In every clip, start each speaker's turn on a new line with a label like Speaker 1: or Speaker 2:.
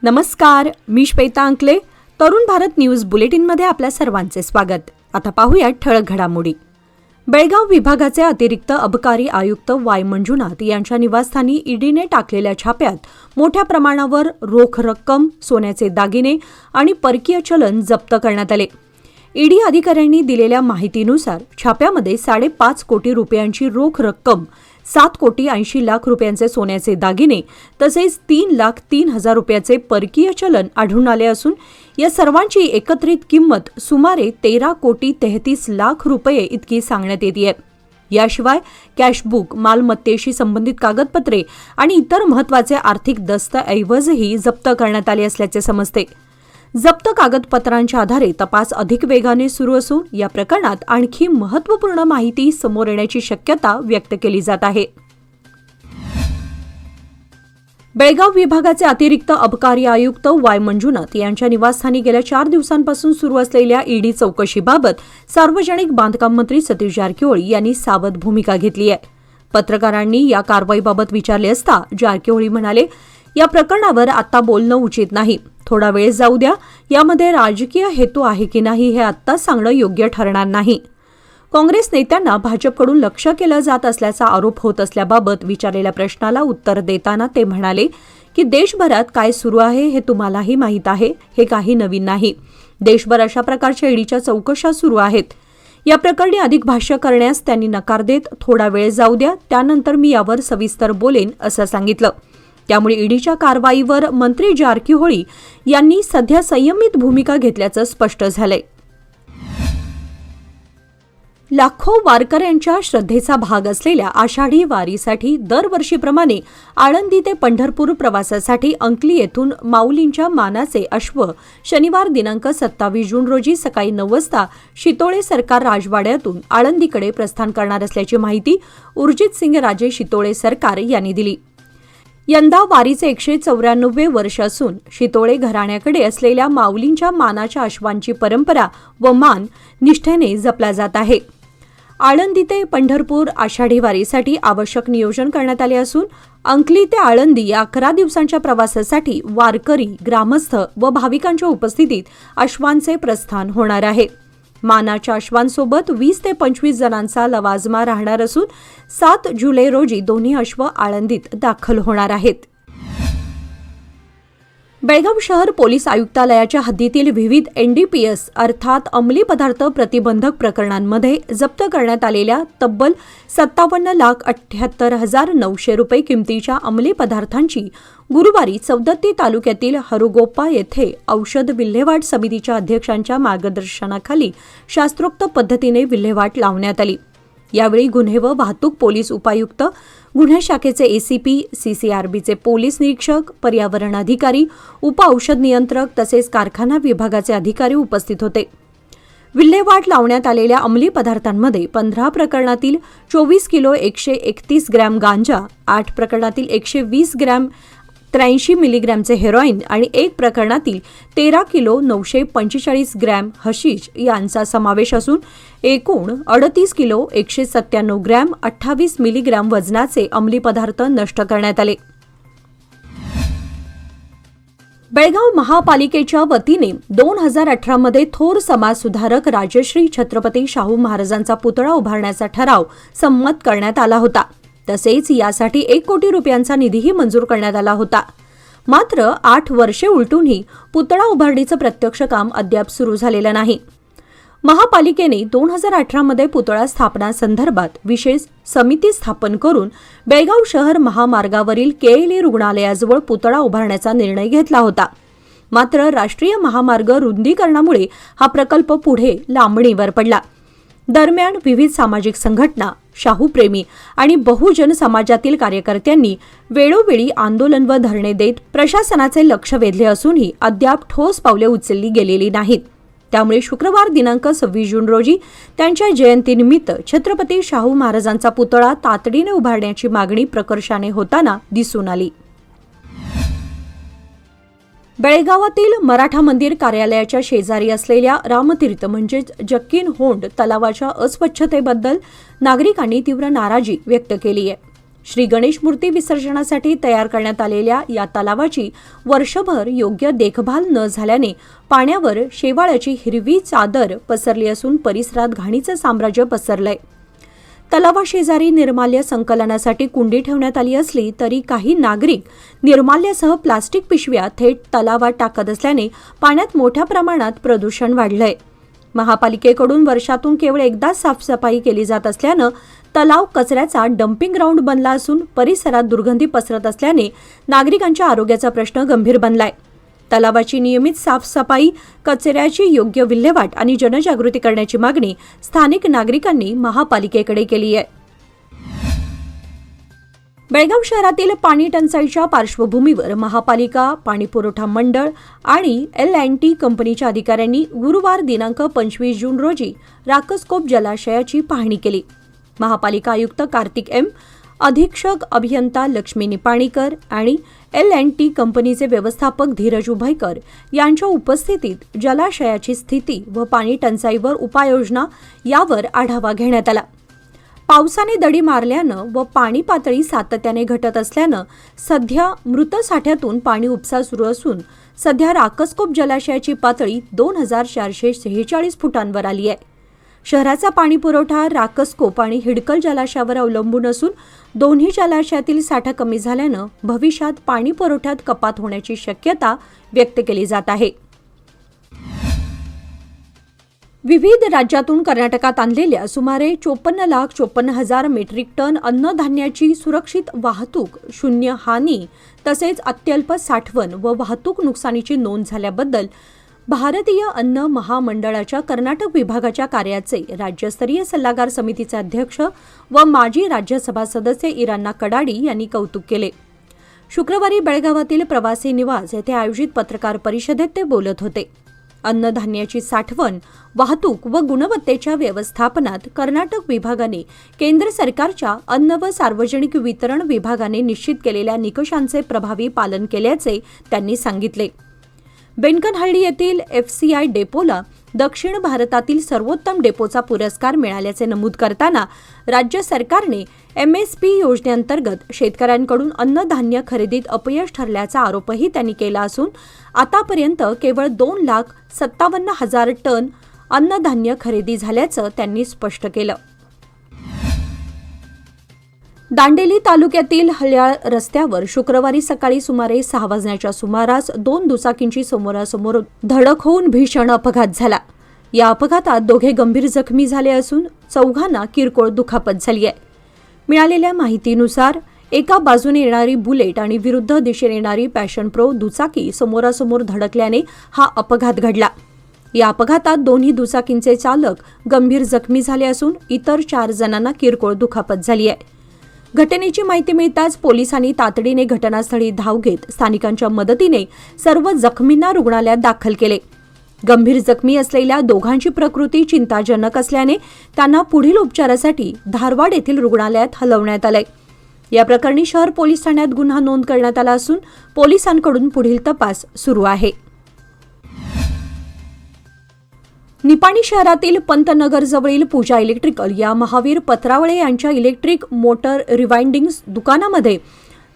Speaker 1: नमस्कार, मी श्वेता अंकले. तरुण भारत न्यूज बुलेटिनमध्ये आपल्या सर्वांचे स्वागत. आता पाहूया ठळक घडामोडी. बेळगाव विभागाचे अतिरिक्त अबकारी आयुक्त वाय मंजुनाथ यांच्या निवासस्थानी ईडीने टाकलेल्या छाप्यात मोठ्या प्रमाणावर रोख रक्कम, सोन्याचे दागिने आणि परकीय चलन जप्त करण्यात आले. ईडी अधिकाऱ्यांनी दिलेल्या माहितीनुसार छाप्यामध्ये 5.5 कोटी रुपयांची रोख रक्कम, 7,80,00,000 रुपयांचे सोन्याचे दागिने तसेच 3,03,000 रुपयाचे परकीय चलन आढळून आले असून या सर्वांची एकत्रित किंमत सुमारे 13,33,00,000 रुपये इतकी सांगण्यात येते. याशिवाय कॅशबुक, मालमत्तेशी संबंधित कागदपत्रे आणि इतर महत्त्वाचे आर्थिक दस्तऐवजही जप्त करण्यात आले असल्याचे समजते. जप्त कागदपत्रांच्या आधारे तपास अधिक वेगाने सुरू असून या प्रकरणात आणखी महत्त्वपूर्ण माहिती समोर येण्याची शक्यता व्यक्त केली जात आहे. बेळगाव विभागाचे अतिरिक्त अबकारी आयुक्त वाय मंजुनाथ यांच्या निवासस्थानी गेल्या 4 दिवसांपासून सुरू असलेल्या ईडी चौकशीबाबत सार्वजनिक बांधकाम मंत्री सतीश जारकिहोळी यांनी सावध भूमिका घेतली आहे. पत्रकारांनी या कारवाईबाबत विचारले असता जारकिहोळी म्हणाले, या प्रकरणावर आता बोलणं उचित नाही. थोडा वेळ जाऊ द्या. यामध्ये राजकीय हेतू आहे की नाही हे आत्ताच सांगणं योग्य ठरणार नाही. काँग्रेस नेत्यांना भाजपकडून लक्ष्य केलं जात असल्याचा आरोप होत असल्याबाबत विचारलेल्या प्रश्नाला उत्तर देताना ते म्हणाले की देशभरात काय सुरू आहे हे तुम्हालाही माहीत आहे. हे काही नवीन नाही. देशभर अशा प्रकारच्या ईडीच्या चौकशा सुरू आहेत. या प्रकरणी अधिक भाष्य करण्यास त्यांनी नकार देत थोडा वेळ जाऊ द्या, त्यानंतर मी यावर सविस्तर बोलेन असं सांगितलं. त्यामुळे ईडीच्या कारवाईवर मंत्री जारकिहोळी यांनी सध्या संयमित भूमिका घेतल्याचं स्पष्ट झालंय. लाखो वारकऱ्यांच्या श्रद्धेचा भाग असलेल्या आषाढी वारीसाठी दरवर्षीप्रमाणे आळंदी ते पंढरपूर प्रवासासाठी अंकली येथून माऊलींच्या मानाचे अश्व शनिवार दिनांक 27 जून रोजी सकाळी 9 वाजता शितोळे सरकार राजवाड्यातून आळंदीकडे प्रस्थान करणार असल्याची माहिती उर्जितसिंग राजे शितोळे सरकार यांनी दिली. यंदा वारीचे 194 वर्ष असून शितोळे घराण्याकडे असलेल्या माऊलींच्या मानाच्या अश्वांची परंपरा व मान निष्ठेने जपला जात आहे. आळंदी ते पंढरपूर आषाढी वारीसाठी आवश्यक नियोजन करण्यात आले असून अंकली ते आळंदी या 11 दिवसांच्या प्रवासासाठी वारकरी, ग्रामस्थ व भाविकांच्या उपस्थितीत अश्वांचे प्रस्थान होणार आहे. मानाच्या अश्वांसोबत 20 ते 25 जणांचा लवाजमा राहणार असून 7 जुलै रोजी दोन्ही अश्व आळंदीत दाखल होणार आहेत. बेळगाव शहर पोलीस आयुक्तालयाच्या हद्दीतील विविध एनडीपीएस अर्थात अंमली पदार्थ प्रतिबंधक प्रकरणांमध्ये जप्त करण्यात आलेल्या तब्बल 57,78,900 रुपये किमतीच्या अंमली पदार्थांची गुरुवारी सवदत्ती तालुक्यातील हरुगोप्पा येथे औषध विल्हेवाट समितीच्या अध्यक्षांच्या मार्गदर्शनाखाली शास्त्रोक्त पद्धतीने विल्हेवाट लावण्यात आली. यावेळी गुन्हे व वाहतूक पोलीस उपायुक्त, गुन्हे शाखेचे एसीपी, सीसीआरबीचे पोलीस निरीक्षक, पर्यावरण अधिकारी, उप औषध नियंत्रक तसेच कारखाना विभागाचे अधिकारी उपस्थित होते. विल्हेवाट लावण्यात आलेल्या अंमली पदार्थांमध्ये 15 प्रकरणातील 24 किलो 131 ग्रॅम गांजा, 8 प्रकरणातील 120 ग्रॅम 83 मिलीग्रॅमचे हेरोईन आणि 1 प्रकरणातील 13 किलो 945 ग्रॅम हशीश यांचा समावेश असून एकूण 38 किलो 197 ग्रॅम 28 मिलीग्रॅम वजनाचे अंमली पदार्थ नष्ट करण्यात आले. बेळगाव महापालिकेच्या वतीने 2018 मध्ये थोर समाजसुधारक राजश्री छत्रपती शाहू महाराजांचा पुतळा उभारण्याचा ठराव संमत करण्यात आला होता. तसेच यासाठी 1 कोटी रुपयांचा निधीही मंजूर करण्यात आला होता. मात्र 8 वर्षे उलटूनही पुतळा उभारणीचं प्रत्यक्ष काम अद्याप सुरू झालेलं नाही. महापालिकेने 2018 मध्ये पुतळा स्थापनासंदर्भात विशेष समिती स्थापन करून बेळगाव शहर महामार्गावरील केएलई रुग्णालयाजवळ पुतळा उभारण्याचा निर्णय घेतला होता. मात्र राष्ट्रीय महामार्ग रुंदीकरणामुळे हा प्रकल्प पुढे लांबणीवर पडला. दरम्यान विविध सामाजिक संघटना, शाहूप्रेमी आणि बहुजन समाजातील कार्यकर्त्यांनी वेळोवेळी आंदोलन व धरणे देत प्रशासनाचे लक्ष वेधले असूनही अद्याप ठोस पावले उचलली गेलेली नाहीत. त्यामुळे शुक्रवार दिनांक 26 जून रोजी त्यांच्या जयंतीनिमित्त छत्रपती शाहू महाराजांचा पुतळा तातडीने उभारण्याची मागणी प्रकर्षाने होताना दिसून आली. बेळगावातील मराठा मंदिर कार्यालयाच्या शेजारी असलेल्या रामतीर्थ म्हणजेच जक्कीन होंड तलावाच्या अस्वच्छतेबद्दल नागरिकांनी तीव्र नाराजी व्यक्त केली आहे. श्री गणेश मूर्ती विसर्जनासाठी तयार करण्यात आलेल्या या तलावाची वर्षभर योग्य देखभाल न झाल्याने पाण्यावर शेवाळाची हिरवी चादर पसरली असून परिसरात घाणीचं साम्राज्य पसरलंय. तलावाशेजारी निर्माल्य संकलनासाठी कुंडी ठेवण्यात आली असली तरी काही नागरिक निर्माल्यासह प्लास्टिक पिशव्या थेट तलावात टाकत असल्याने पाण्यात मोठ्या प्रमाणात प्रदूषण वाढलंय. महापालिकेकडून वर्षातून केवळ एकदाच साफसफाई केली जात असल्यानं तलाव कचऱ्याचा डम्पिंग ग्राउंड बनला असून परिसरात दुर्गंधी पसरत असल्याने नागरिकांच्या आरोग्याचा प्रश्न गंभीर बनलाय. तलावाची नियमित साफसफाई, कचऱ्याची योग्य विल्हेवाट आणि जनजागृती करण्याची मागणी स्थानिक नागरिकांनी महापालिकेकडे केली आहे. बेळगाव शहरातील पाणी टंचाईच्या पार्श्वभूमीवर महापालिका, पाणीपुरवठा मंडळ आणि L&T कंपनीच्या अधिकाऱ्यांनी गुरुवार दिनांक 25 जून रोजी राकसकोप जलाशयाची पाहणी केली. महापालिका आयुक्त कार्तिक M, अधीक्षक अभियंता लक्ष्मी निपाणीकर आणि L&T कंपनीचे व्यवस्थापक धीरज उभयकर यांच्या उपस्थितीत जलाशयाची स्थिती व पाणी टंचाईवर उपाययोजना यावर आढावा घेण्यात आला. पावसाने दडी मारल्यानं व पाणी पातळी सातत्याने घटत असल्यानं सध्या मृत साठ्यातून पाणी उपसा सुरू असून सध्या राकसकोप जलाशयाची पातळी 2446 फुटांवर आली आहे. शहराचा पाणीपुरवठा राकसकोप आणि हिडकल जलाशयावर अवलंबून असून दोन्ही जलाशयातील साठा कमी झाल्यानं भविष्यात पाणी पुरवठ्यात कपात होण्याची शक्यता व्यक्त केली जात आहे. विविध राज्यातून कर्नाटकात आणलेल्या सुमारे 54,54,000 मेट्रिक टन अन्नधान्याची सुरक्षित वाहतूक, शून्य हानी तसेच अत्यल्प साठवण व वाहतूक नुकसानीची नोंद झाल्याबद्दल भारतीय अन्न महामंडळाच्या कर्नाटक विभागाच्या कार्याचे राज्यस्तरीय सल्लागार समितीचे अध्यक्ष व माजी राज्यसभा सदस्य इरान्ना कडाडी यांनी कौतुक केले. शुक्रवारी बेळगावातील प्रवासी निवास येथे आयोजित पत्रकार परिषदेत ते बोलत होते. अन्नधान्याची साठवण, वाहतूक व गुणवत्तेच्या व्यवस्थापनात कर्नाटक विभागाने केंद्र सरकारच्या अन्न व सार्वजनिक वितरण विभागाने निश्चित केलेल्या निकषांचे प्रभावी पालन केल्याचे त्यांनी सांगितले. बेनकनहळ्ळी येथील FCI डेपोला दक्षिण भारतातील सर्वोत्तम डेपोचा पुरस्कार मिळाल्याचे नमूद करताना राज्य सरकारने MSP योजनेअंतर्गत शेतकऱ्यांकडून अन्नधान्य खरेदीत अपयश ठरल्याचा आरोपही त्यांनी केला असून आतापर्यंत केवळ 2,57,000 टन अन्नधान्य खरेदी झाल्याचं त्यांनी स्पष्ट केलं. दांडेली तालुक्यातील हल्याळ रस्त्यावर शुक्रवारी सकाळी सुमारे 6 वाजण्याच्या सुमारास 2 दुचाकींची समोरासमोर धडक होऊन भीषण अपघात झाला. या अपघातात दोघे गंभीर जखमी झाले असून चौघांना किरकोळ दुखापत झाली आहे. मिळालेल्या माहितीनुसार एका बाजूने येणारी बुलेट आणि विरुद्ध दिशेने येणारी पॅशन प्रो दुचाकी समोरासमोर धडकल्याने हा अपघात घडला. या अपघातात दोन्ही दुचाकींचे चालक गंभीर जखमी झाले असून इतर 4 जणांना किरकोळ दुखापत झाली आहे. घटनेची माहिती मिळताच पोलिसांनी तातडीने घटनास्थळी धाव घेत स्थानिकांच्या मदतीने सर्व जखमींना रुग्णालयात दाखल केले. गंभीर जखमी असलेल्या दोघांची प्रकृती चिंताजनक असल्याने त्यांना पुढील उपचारासाठी धारवाड येथील रुग्णालयात हलवण्यात आले. या प्रकरणी शहर पोलीस ठाण्यात गुन्हा नोंद करण्यात आला असून पोलिसांकडून पुढील तपास सुरू आहे. निपाणी शहरातील पंतनगरजवळील पूजा इलेक्ट्रिकल या महावीर पत्रावळे यांच्या इलेक्ट्रिक मोटर रिवाइंडिंग दुकानामध्ये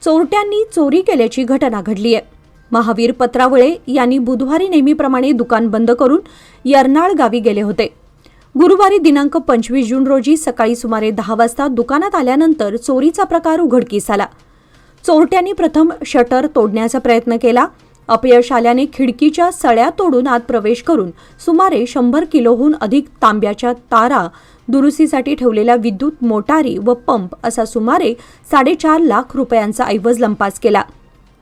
Speaker 1: चोरट्यांनी चोरी केल्याची घटना घडली आहे. महावीर पत्रावळे यांनी बुधवारी नेहमीप्रमाणे दुकान बंद करून यर्नाळ गावी गेले होते. गुरुवारी दिनांक 25 जून रोजी सकाळी सुमारे 10 वाजता दुकानात आल्यानंतर चोरीचा प्रकार उघडकीस आला. चोरट्यांनी प्रथम शटर तोडण्याचा प्रयत्न केला. अपयश आल्याने खिडकीच्या सळ्या तोडून आत प्रवेश करून सुमारे 100 किलोहून अधिक तांब्याच्या तारा, दुरुस्तीसाठी ठेवलेल्या विद्युत मोटारी व पंप असा सुमारे 4.5 लाख रुपयांचा ऐवज लंपास केला.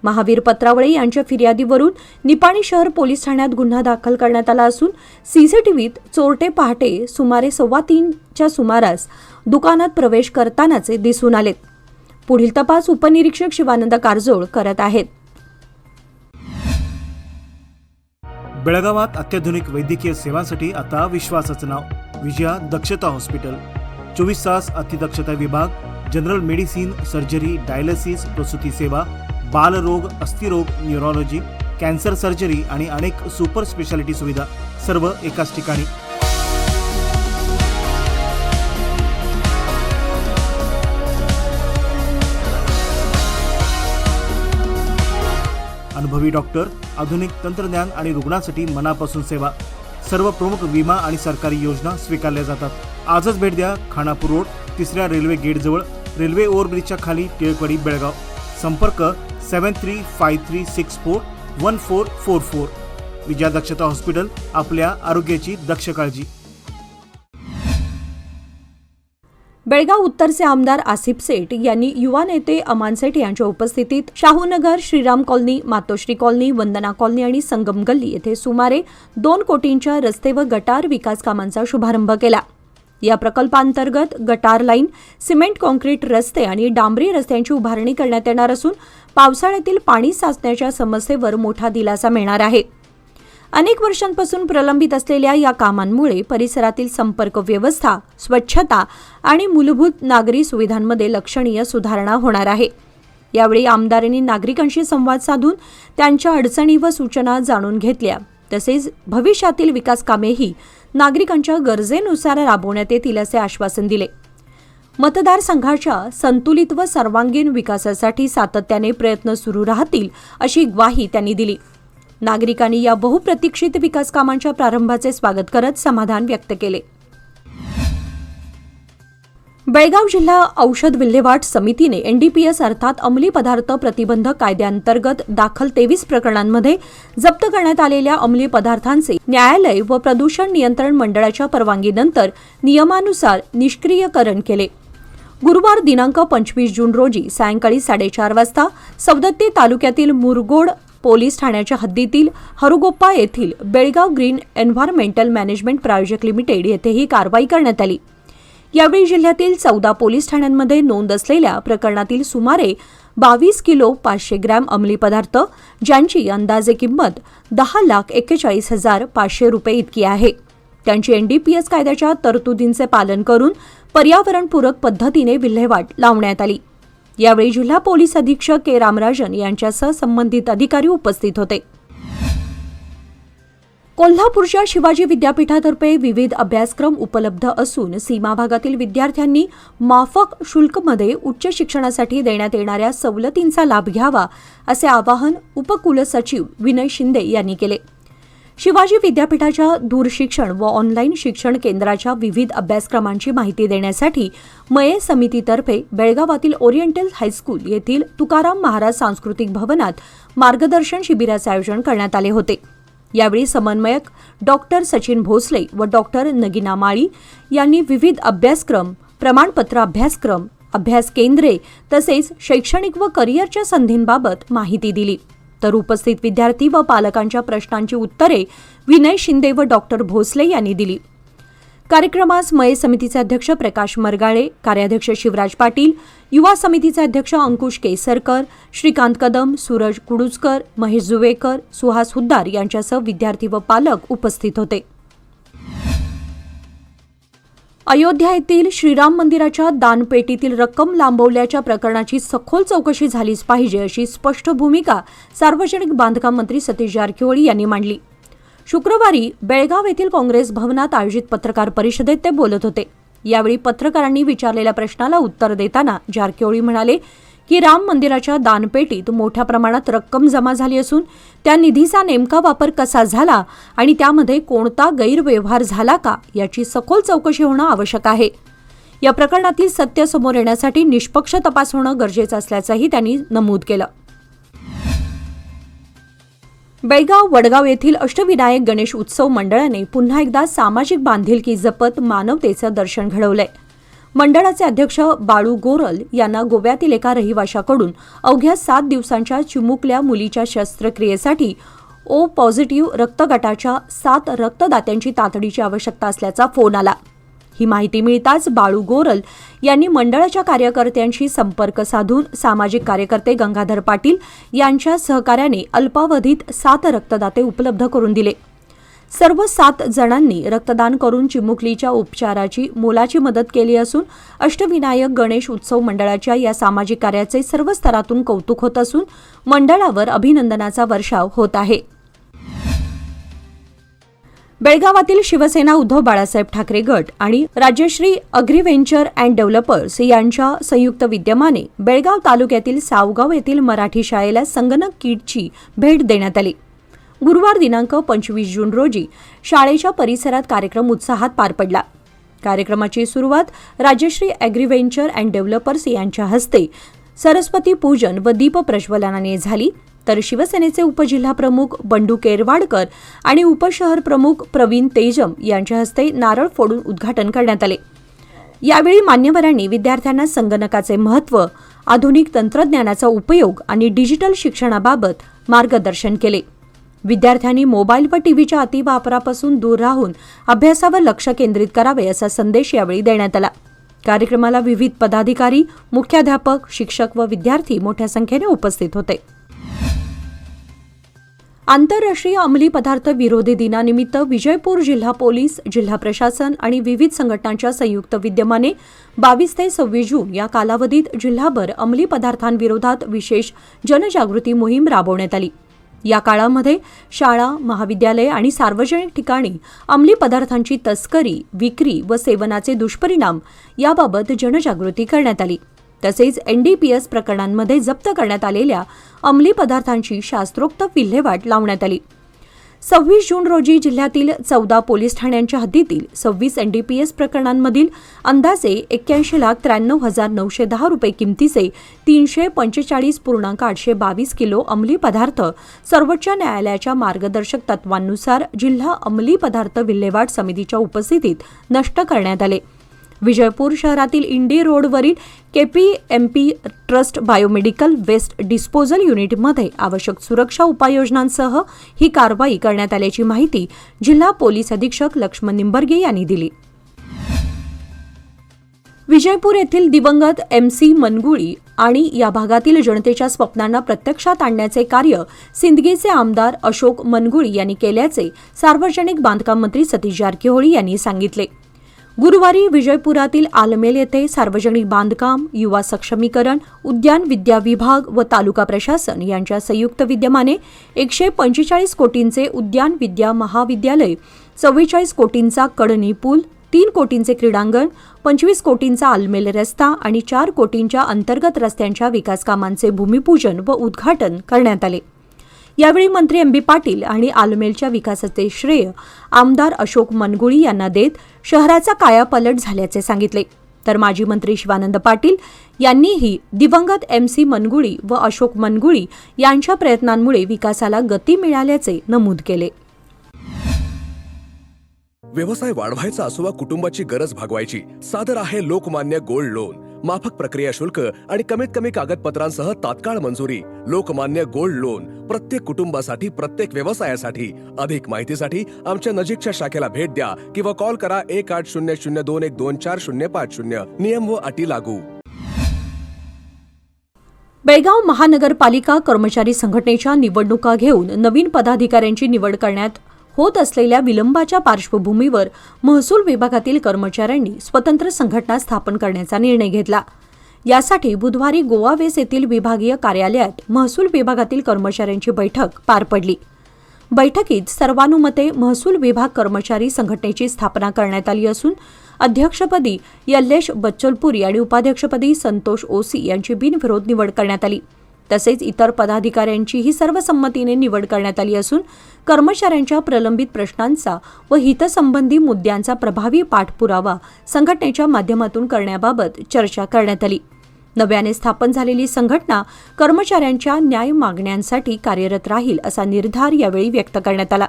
Speaker 1: महावीर पत्रावळे यांच्या फिर्यादीवरून निपाणी शहर पोलीस ठाण्यात गुन्हा दाखल करण्यात आला असून सीसीटीव्हीत चोरटे पहाटे सुमारे 3:15च्या सुमारास दुकानात प्रवेश करतानाचे दिसून आलेत. पुढील तपास उपनिरीक्षक शिवानंद कारजोळ करत आहेत.
Speaker 2: बेळगावात अत्याधुनिक वैद्यकीय सेवांसाठी आता विश्वासाचं नाव विजया दक्षता हॉस्पिटल. 24 तास अतिदक्षता विभाग, जनरल मेडिसिन, सर्जरी, डायलिसिस, प्रसूती सेवा, बालरोग, अस्थिरोग, न्यूरोलॉजी, कॅन्सर सर्जरी आणि अनेक सुपर स्पेशालिटी सुविधा सर्व एकाच ठिकाणी. अनुभवी डॉक्टर, आधुनिक तंत्रज्ञान आणि रुग्णांसाठी मनापासून सेवा. सर्व प्रमुख विमा आणि सरकारी योजना स्वीकारल्या जातात. आजच भेट द्या खानापूर रोड, 3ऱ्या रेल्वे गेटजवळ, रेल्वे ओव्हरब्रिजच्या खाली, टिळकवाडी, बेळगाव. संपर्क 7353641444. विजया दक्षता हॉस्पिटल, आपल्या आरोग्याची दक्ष काळजी.
Speaker 1: बेळगाव उत्तरचे आमदार आसिफ सेठ यांनी युवा नेते अमान सेठ यांच्या उपस्थितीत शाहूनगर, श्रीराम कॉलनी, मातोश्री कॉलनी, वंदना कॉलनी आणि संगम गल्ली येथे सुमारे 2 कोटींच्या रस्ते व गटार विकास कामांचा शुभारंभ केला. या प्रकल्पांतर्गत गटार लाईन, सिमेंट कॉन्क्रीट रस्ते आणि डांबरी रस्त्यांची उभारणी करण्यात येणार असून पावसाळ्यातील पाणी साचण्याच्या समस्येवर मोठा दिलासा मिळणार आहे. अनेक वर्षांपासून प्रलंबित असलेल्या या कामांमुळे परिसरातील संपर्क व्यवस्था, स्वच्छता आणि मूलभूत नागरी सुविधांमध्ये लक्षणीय सुधारणा होणार आहे. यावेळी आमदारांनी नागरिकांशी संवाद साधून त्यांच्या अडचणी व सूचना जाणून घेतल्या. तसेच भविष्यातील विकास कामेही नागरिकांच्या गरजेनुसार राबवण्यात येतील असे आश्वासन दिले. मतदारसंघाच्या संतुलित व सर्वांगीण विकासासाठी सातत्याने प्रयत्न सुरू राहतील अशी ग्वाही त्यांनी दिली. नागरिकांनी या बहुप्रतीक्षित विकास कामांच्या प्रारंभाचे स्वागत करत समाधान व्यक्त केले. बेळगाव जिल्हा औषध विल्हेवाट समितीने एनडीपीएस अर्थात अंमली पदार्थ प्रतिबंधक कायद्याअंतर्गत दाखल 23 प्रकरणांमध्ये जप्त करण्यात आलेल्या अंमली पदार्थांचे न्यायालय व प्रदूषण नियंत्रण मंडळाच्या परवानगीनंतर नियमानुसार निष्क्रियकरण केले. गुरुवार दिनांक 25 जून रोजी सायंकाळी 4:30 वाजता सवदत्ती तालुक्यातील मुरगोड पोलीस ठाण्याच्या हद्दीतील हरुगोप्पा येथील बेळगाव ग्रीन एन्व्हायरमेंटल मॅनेजमेंट प्रायोजक लिमिटेड येथे ही कारवाई करण्यात आली. यावेळी जिल्ह्यातील 14 पोलीस ठाण्यांमध्ये नोंद असलेल्या प्रकरणातील सुमारे 22 किलो 500 ग्रॅम अंमली पदार्थ, ज्यांची अंदाजे किंमत 10,41,500 रुपये इतकी आहे, त्यांची एनडीपीएस कायद्याच्या तरतुदींचे पालन करून पर्यावरणपूरक पद्धतीने विल्हेवाट लावण्यात आली. यावेळी जिल्हा पोलीस अधीक्षक के रामराजन यांच्यासह संबंधित अधिकारी उपस्थित होते. कोल्हापूरच्या शिवाजी विद्यापीठातर्फे विविध अभ्यासक्रम उपलब्ध असून सीमा भागातील विद्यार्थ्यांनी माफक शुल्कमध्ये उच्च शिक्षणासाठी देण्यात येणाऱ्या सवलतींचा लाभ घ्यावा असे आवाहन उपकुलसचिव विनय शिंदे यांनी केले. शिवाजी विद्यापीठाच्या दूरशिक्षण व ऑनलाईन शिक्षण केंद्राच्या विविध अभ्यासक्रमांची माहिती देण्यासाठी मये समितीतर्फे बेळगावातील ओरिएंटल हायस्कूल येथील तुकाराम महाराज सांस्कृतिक भवनात मार्गदर्शन शिबिराचे आयोजन करण्यात आले होते. यावेळी समन्वयक डॉक्टर सचिन भोसले व डॉक्टर नगिना माळी यांनी विविध अभ्यासक्रम, प्रमाणपत्र अभ्यासक्रम, अभ्यास केंद्रे तसेच शैक्षणिक व करिअरच्या संधींबाबत माहिती दिली. तर उपस्थित विद्यार्थी व पालकांच्या प्रश्नांची उत्तरे विनय शिंदे व डॉक्टर भोसले यांनी दिली. कार्यक्रमास मये समितीचे अध्यक्ष प्रकाश मरगाळे, कार्याध्यक्ष शिवराज पाटील, युवा समितीचे अध्यक्ष अंकुश केसरकर, श्रीकांत कदम, सूरज कुडुचकर, महेश जुवेकर, सुहास हुद्दार यांच्यासह विद्यार्थी व पालक उपस्थित होते. अयोध्या येथील श्रीराम मंदिराच्या दानपेटीतील रक्कम लांबवल्याच्या प्रकरणाची सखोल चौकशी झालीच पाहिजे अशी स्पष्ट भूमिका सार्वजनिक बांधकाम मंत्री सतीश जारकिहोळी यांनी मांडली. शुक्रवारी बेळगाव येथील काँग्रेस भवनात आयोजित पत्रकार परिषदेत ते बोलत होते. यावेळी पत्रकारांनी विचारलेल्या प्रश्नाला उत्तर देताना जारकिहोळी म्हणाले की राम मंदिराच्या दानपेटीत मोठ्या प्रमाणात रक्कम जमा झाली असून त्या निधीचा नेमका वापर कसा झाला आणि त्यामध्ये कोणता गैरव्यवहार झाला का याची सखोल चौकशी होणं आवश्यक आहे. या प्रकरणातील सत्य समोर येण्यासाठी निष्पक्ष तपास होणं गरजेचं असल्याचंही त्यांनी नमूद केलं. बेळगाव वडगाव येथील अष्टविनायक गणेश उत्सव मंडळाने पुन्हा एकदा सामाजिक बांधिलकी जपत मानवतेचं दर्शन घडवलंय. मंडळाचे अध्यक्ष बाळू गोरल यांना गोव्यातील एका रहिवाशाकडून अवघ्या 7 दिवसांच्या चिमुकल्या मुलीच्या शस्त्रक्रियेसाठी ओ पॉझिटिव्ह रक्तगटाच्या 7 रक्तदात्यांची तातडीची आवश्यकता असल्याचा फोन आला. ही माहिती मिळताच बाळू गोरल यांनी मंडळाच्या कार्यकर्त्यांशी संपर्क साधून सामाजिक कार्यकर्ते गंगाधर पाटील यांच्या सहकार्याने अल्पावधीत 7 रक्तदाते उपलब्ध करून दिले. सर्व 7 जणांनी रक्तदान करून चिमुकलीच्या उपचाराची मोलाची मदत केली असून अष्टविनायक गणेश उत्सव मंडळाच्या या सामाजिक कार्याचे सर्व स्तरातून कौतुक होत असून मंडळावर अभिनंदनाचा वर्षाव होत आहे. बेळगावातील शिवसेना उद्धव बाळासाहेब ठाकरे गट आणि राजश्री अग्रिव्हेंचर अँड डेव्हलपर्स यांच्या संयुक्त विद्यमाने बेळगाव तालुक्यातील सावगाव येथील मराठी शाळेला संगणक किटची भेट देण्यात आली. गुरुवार दिनांक 25 जून रोजी शाळेच्या परिसरात कार्यक्रम उत्साहात पार पडला. कार्यक्रमाची सुरुवात राजश्री अग्रिव्हेंचर अँड डेव्हलपर्स यांच्या हस्ते सरस्वती पूजन व दीप प्रज्वलनाने झाली, तर शिवसेनेचे उपजिल्हाप्रमुख बंडू केरवाडकर आणि उपशहर प्रमुख प्रवीण तेजम यांच्या हस्ते नारळ फोडून उद्घाटन करण्यात आले. यावेळी मान्यवरांनी विद्यार्थ्यांना संगणकाचे महत्त्व, आधुनिक तंत्रज्ञानाचा उपयोग आणि डिजिटल शिक्षणाबाबत मार्गदर्शन केले. विद्यार्थ्यांनी मोबाईल व टीव्हीच्या अतिवापरापासून दूर राहून अभ्यासावर लक्ष केंद्रित करावे असा संदेश यावेळी देण्यात आला. कार्यक्रमाला विविध पदाधिकारी, मुख्याध्यापक, शिक्षक व विद्यार्थी मोठ्या संख्येने उपस्थित होते. आंतरराष्ट्रीय अंमली पदार्थ विरोधी दिनानिमित्त विजयपूर जिल्हा पोलीस, जिल्हा प्रशासन आणि विविध संघटनांच्या संयुक्त विद्यमाने 22 ते 26 जून या कालावधीत जिल्हाभर अंमली पदार्थांविरोधात विशेष जनजागृती मोहीम राबवण्यात आली. या काळामध्ये शाळा, महाविद्यालये आणि सार्वजनिक ठिकाणी अंमली पदार्थांची तस्करी, विक्री व सेवनाचे दुष्परिणाम याबाबत जनजागृती करण्यात आली. तसेच NDPS प्रकरणांमध्ये जप्त करण्यात आलेल्या अंमली पदार्थांची शास्त्रोक्त विल्हेवाट लावण्यात आली. 26 जून रोजी जिल्ह्यातील 14 पोलीस ठाण्यांच्या हद्दीतील 26 NDPS प्रकरणांमधील अंदाजे 81,93,910 रुपये किमतीचे 345.822 किलो अंमली पदार्थ सर्वोच्च न्यायालयाच्या मार्गदर्शक तत्वांनुसार जिल्हा अंमली पदार्थ विल्हेवाट समितीच्या उपस्थितीत नष्ट करण्यात आले. विजयपूर शहरातील इंडी रोडवरील KPMP trust biomedical waste disposal युनिटमध्ये आवश्यक सुरक्षा उपाययोजनांसह ही कारवाई करण्यात आल्याची माहिती जिल्हा पोलीस अधीक्षक लक्ष्मण निंबर्गे यांनी दिली. विजयपूर येथील दिवंगत MC मनगुळी आणि या भागातील जनतेच्या स्वप्नांना प्रत्यक्षात आणण्याचे कार्य सिंदगीचे आमदार अशोक मनगुळी यांनी केल्याचे सार्वजनिक बांधकाम मंत्री सतीश जारकिहोळी यांनी सांगितले. गुरुवारी विजयपुरातील आलमेल येथे सार्वजनिक बांधकाम, युवा सक्षमीकरण, उद्यान विद्या विभाग व तालुका प्रशासन यांच्या संयुक्त विद्यमाने 145 कोटींचे उद्यान विद्या महाविद्यालय, 44 कोटींचा कडणी पूल, 3 कोटींचे क्रीडांगण, 25 कोटींचा आलमेल रस्ता आणि 4 कोटींच्या अंतर्गत रस्त्यांच्या विकास कामांचे भूमिपूजन व उद्घाटन करण्यात आले. यावेळी मंत्री MB पाटील आणि आलमेलच्या विकासाचे श्रेय आमदार अशोक मनगुळी यांना देत शहराचा कायापालट झाल्याचे सांगितले. तर माजी मंत्री शिवानंद पाटील यांनीही दिवंगत MC मनगुळी व अशोक मनगुळी यांच्या प्रयत्नांमुळे विकासाला गती मिळाल्याचे नमूद केले.
Speaker 3: व्यवसाय वाढवायचा असो वा कुटुंबाची गरज भागवायची, सादर आहे लोकमान्य गोल्ड लोन. माफक प्रक्रिया शुल्क आणि कमीत कमी कागदपत्रांसह तात्काळ मंजुरी. लोकमान्य गोल्ड लोन प्रत्येक कुटुंबासाठी, प्रत्येक व्यवसायासाठी. अधिक माहितीसाठी आमच्या नजीकच्या शाखेला भेट द्या किंवा कॉल करा 180021245050. नियम व अटी लागू.
Speaker 1: बेळगाव महानगरपालिका कर्मचारी संघटनेच्या निवडणुका घेऊन नवीन पदाधिकाऱ्यांची निवड करण्यात होत असलेल्या विलंबाच्या पार्श्वभूमीवर महसूल विभागातील कर्मचाऱ्यांनी स्वतंत्र संघटना स्थापन करण्याचा निर्णय घेतला. यासाठी बुधवारी गोवा वेस येथील विभागीय कार्यालयात महसूल विभागातील कर्मचाऱ्यांची बैठक पार पडली. बैठकीत सर्वानुमते महसूल विभाग कर्मचारी संघटनेची स्थापना करण्यात आली असून अध्यक्षपदी यल्लेश बच्चलपुरी आणि उपाध्यक्षपदी संतोष ओसी यांची बिनविरोध निवड करण्यात आली. तसेच इतर पदाधिकाऱ्यांचीही सर्वसंमतीने निवड करण्यात आली असून कर्मचाऱ्यांच्या प्रलंबित प्रश्नांचा व हितसंबंधी मुद्द्यांचा प्रभावी पाठपुरावा संघटनेच्या माध्यमातून करण्याबाबत चर्चा करण्यात आली. नव्याने स्थापन झालेली संघटना कर्मचाऱ्यांच्या न्याय मागण्यांसाठी कार्यरत राहील असा निर्धार यावेळी व्यक्त करण्यात आला.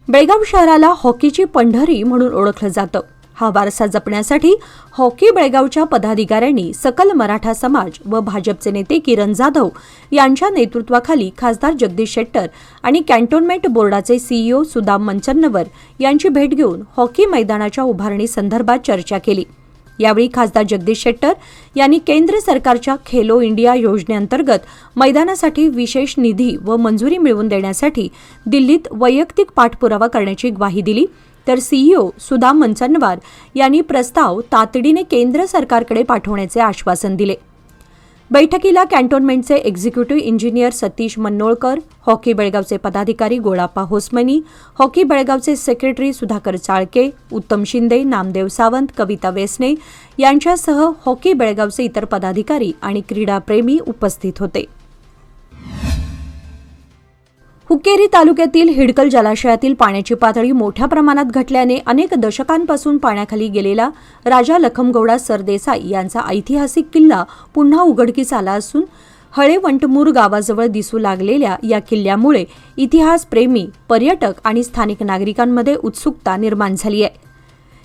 Speaker 1: बेळगाव शहराला हॉकीची पंढरी म्हणून ओळखलं जातं. हा वारसा जपण्यासाठी हॉकी बेळगावच्या पदाधिकाऱ्यांनी सकल मराठा समाज व भाजपचे नेते किरण जाधव यांच्या नेतृत्वाखाली खासदार जगदीश शेट्टर आणि कॅन्टोन्मेंट बोर्डाचे CEO सुदाम मंचन्नवर यांची भेट घेऊन हॉकी मैदानाच्या उभारणीसंदर्भात चर्चा केली. यावेळी खासदार जगदीश शेट्टर यांनी केंद्र सरकारच्या खेलो इंडिया योजनेअंतर्गत मैदानासाठी विशेष निधी व मंजुरी मिळवून देण्यासाठी दिल्लीत वैयक्तिक पाठपुरावा करण्याची ग्वाही दिली. तर CEO सुदाम मंचन्नवार यांनी प्रस्ताव तातडीने केंद्र सरकारकडे पाठवण्याचे आश्वासन दिले. बैठकीला कॅन्टोन्मेंटचे एक्झिक्युटिव्ह इंजिनियर सतीश मन्नोळकर, हॉकी बेळगावचे पदाधिकारी गोळाप्पा होसमनी, हॉकी बेळगावचे सेक्रेटरी सुधाकर चाळके, उत्तम शिंदे, नामदेव सावंत, कविता वेसने यांच्यासह हॉकी बेळगावचे इतर पदाधिकारी आणि क्रीडाप्रेमी उपस्थित होते. हुक्केरी तालुक्यातील हिडकल जलाशयातील पाण्याची पातळी मोठ्या प्रमाणात घटल्याने अनेक दशकांपासून पाण्याखाली गेलेला राजा लखमगौडा सरदेसाई यांचा ऐतिहासिक किल्ला पुन्हा उघडकीस आला असून हळेवंटमूर गावाजवळ दिसू लागलेल्या या किल्ल्यामुळे इतिहासप्रेमी, पर्यटक आणि स्थानिक नागरिकांमध्ये उत्सुकता निर्माण झाली आहे.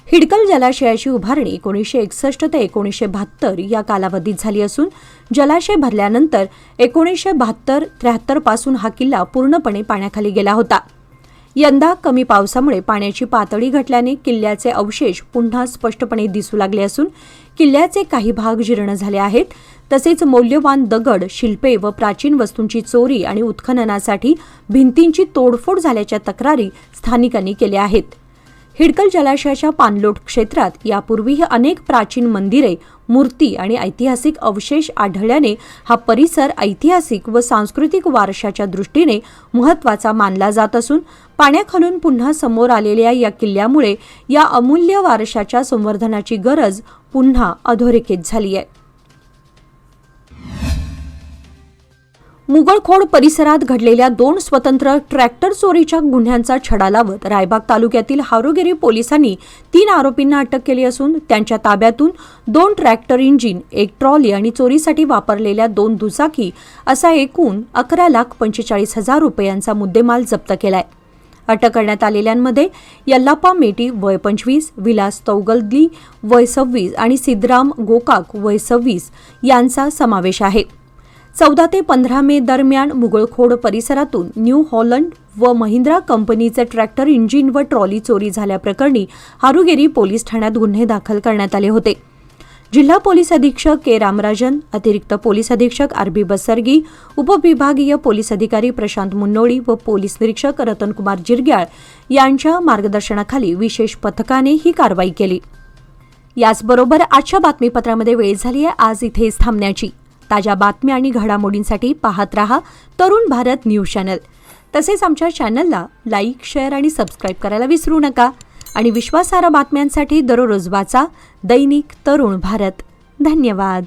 Speaker 1: हिडकल जलाशयाची उभारणी 1961 ते 1972 या कालावधीत झाली असून जलाशय भरल्यानंतर 1972-73 पासून हा किल्ला पूर्णपणे पाण्याखाली गेला होता. यंदा कमी पावसामुळे पाण्याची पातळी घटल्याने किल्ल्याचे अवशेष पुन्हा स्पष्टपणे दिसू लागले असून किल्ल्याचे काही भाग जीर्ण झाले आहेत. तसेच मौल्यवान दगड, शिल्पे व प्राचीन वस्तूंची चोरी आणि उत्खननासाठी भिंतींची तोडफोड झाल्याच्या तक्रारी स्थानिकांनी केल्या आहेत. हिडकल जलाशयाच्या पाणलोट क्षेत्रात यापूर्वीही अनेक प्राचीन मंदिरे, मूर्ती आणि ऐतिहासिक अवशेष आढळल्याने हा परिसर ऐतिहासिक व सांस्कृतिक वारशाच्या दृष्टीने महत्त्वाचा मानला जात असून पाण्याखालून पुन्हा समोर आलेल्या या किल्ल्यामुळे या अमूल्य वारशाच्या संवर्धनाची गरज पुन्हा अधोरेखित झाली आहे. मुगळखोड परिसरात घडलेल्या 2 स्वतंत्र ट्रॅक्टर चोरीच्या गुन्ह्यांचा छडा लावत रायबाग तालुक्यातील हारोगिरी पोलिसांनी 3 आरोपींना अटक केली असून त्यांच्या ताब्यातून 2 ट्रॅक्टर इंजिन, 1 ट्रॉली आणि चोरीसाठी वापरलेल्या 2 दुचाकी असा एकूण 11,45,000 रुपयांचा मुद्देमाल जप्त केलाय. अटक करण्यात आलेल्यांमध्ये यल्लाप्पा मेटी वय 25, विलास तौगलदी वय 26 आणि सिद्धराम गोकाक वय 26 यांचा समावेश आहे. 14 ते 15 मे दरम्यान मुगळखोड परिसरातून न्यू हॉलंड व महिंद्रा कंपनीचे ट्रॅक्टर इंजिन व ट्रॉली चोरी झाल्याप्रकरणी हारुगेरी पोलीस ठाण्यात गुन्हे दाखल करण्यात आले होते. जिल्हा पोलीस अधीक्षक के रामराजन, अतिरिक्त पोलीस अधीक्षक आर.बी. बसरगी, उपविभागीय पोलीस अधिकारी प्रशांत मुन्नोळी व पोलीस निरीक्षक रतनकुमार जिरग्याळ यांच्या मार्गदर्शनाखाली विशेष पथकाने ही कारवाई केली. याचबरोबर आजच्या बातमीपत्रामध्ये वेळ झाली आहे आज इथेच थांबण्याची. ताज्या बातम्या आणि घडामोडींसाठी पाहत रहा तरुण भारत न्यूज चॅनल. तसेच आमच्या चॅनलला लाईक, शेअर आणि सबस्क्राईब करायला विसरू नका. आणि विश्वासार्ह बातम्यांसाठी दररोज वाचा दैनिक तरुण भारत. धन्यवाद.